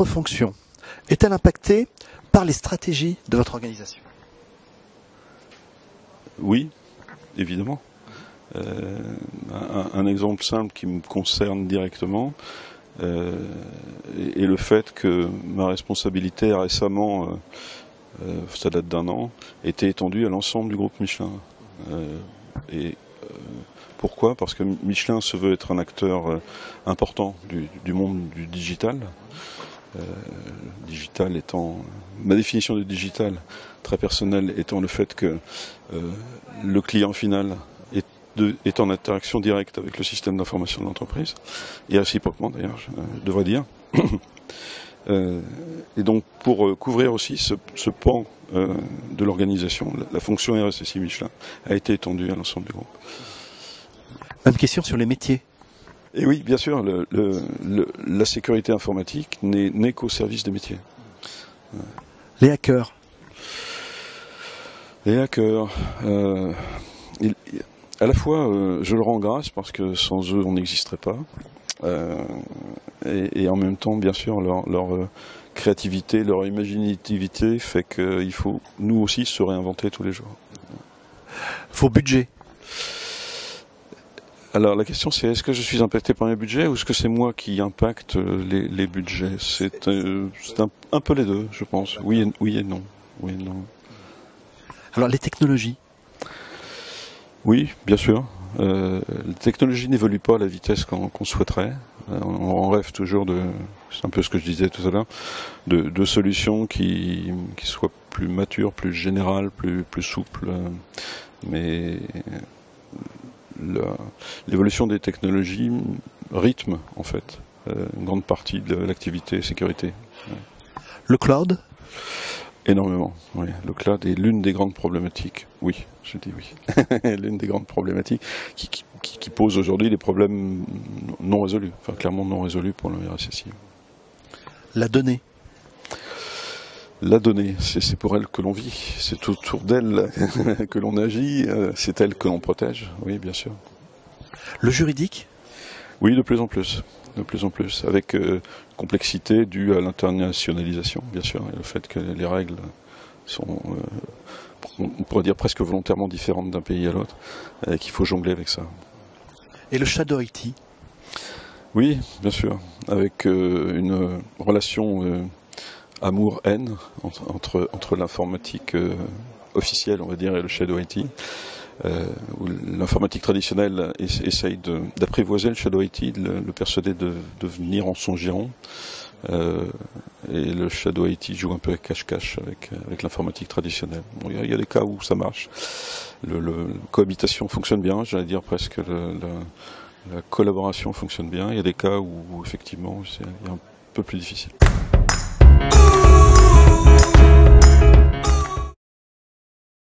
votre fonction est-elle impactée par les stratégies de votre organisation? Oui, évidemment. Un exemple simple qui me concerne directement est le fait que ma responsabilité a récemment, ça date d'1 an, été étendue à l'ensemble du groupe Michelin. Pourquoi? Parce que Michelin se veut être un acteur important du monde du digital. Digital étant, ma définition de digital très personnelle étant le fait que le client final est en interaction directe avec le système d'information de l'entreprise, et réciproquement d'ailleurs, je devrais dire. Et donc pour couvrir aussi ce pan de l'organisation, la fonction RSSI Michelin a été étendue à l'ensemble du groupe. Même question sur les métiers. Et oui, bien sûr, la sécurité informatique n'est qu'au service des métiers. Les hackers. Les hackers, à la fois, je leur rends grâce parce que sans eux, on n'existerait pas. Et en même temps, bien sûr, leur créativité, leur imaginativité fait qu'il faut, nous aussi, se réinventer tous les jours. Vos budgets. Alors la question c'est, est-ce que je suis impacté par mes budgets ou est-ce que c'est moi qui impacte les budgets? C'est un peu les deux, je pense. Oui et non. Oui et non. Alors les technologies. Oui, bien sûr. Les technologies n'évoluent pas à la vitesse qu'on souhaiterait. On rêve toujours c'est un peu ce que je disais tout à l'heure, de solutions qui soient plus matures, plus générales, plus souples. Mais l'évolution des technologies rythme en fait une grande partie de l'activité sécurité. Le cloud? Énormément, oui. Le cloud est l'une des grandes problématiques, oui, je dis oui, l'une des grandes problématiques qui pose aujourd'hui des problèmes non résolus, enfin clairement non résolus pour le RSSI. La donnée? La donnée, c'est pour elle que l'on vit, c'est autour d'elle que l'on agit, c'est elle que l'on protège, oui bien sûr. Le juridique? Oui, de plus en plus, avec complexité due à l'internationalisation, bien sûr, et le fait que les règles sont, on pourrait dire presque volontairement différentes d'un pays à l'autre, et qu'il faut jongler avec ça. Et le Shadow IT? Oui, bien sûr, avec une relation amour-haine entre l'informatique officielle, on va dire, et le Shadow IT. Où l'informatique traditionnelle essaye d'apprivoiser le Shadow IT, de le persuader de venir en son giron. Et le Shadow IT joue un peu cache-cache avec l'informatique traditionnelle. Bon, il y a des cas où ça marche. La cohabitation fonctionne bien, j'allais dire presque la collaboration fonctionne bien. Il y a des cas où effectivement c'est un peu plus difficile.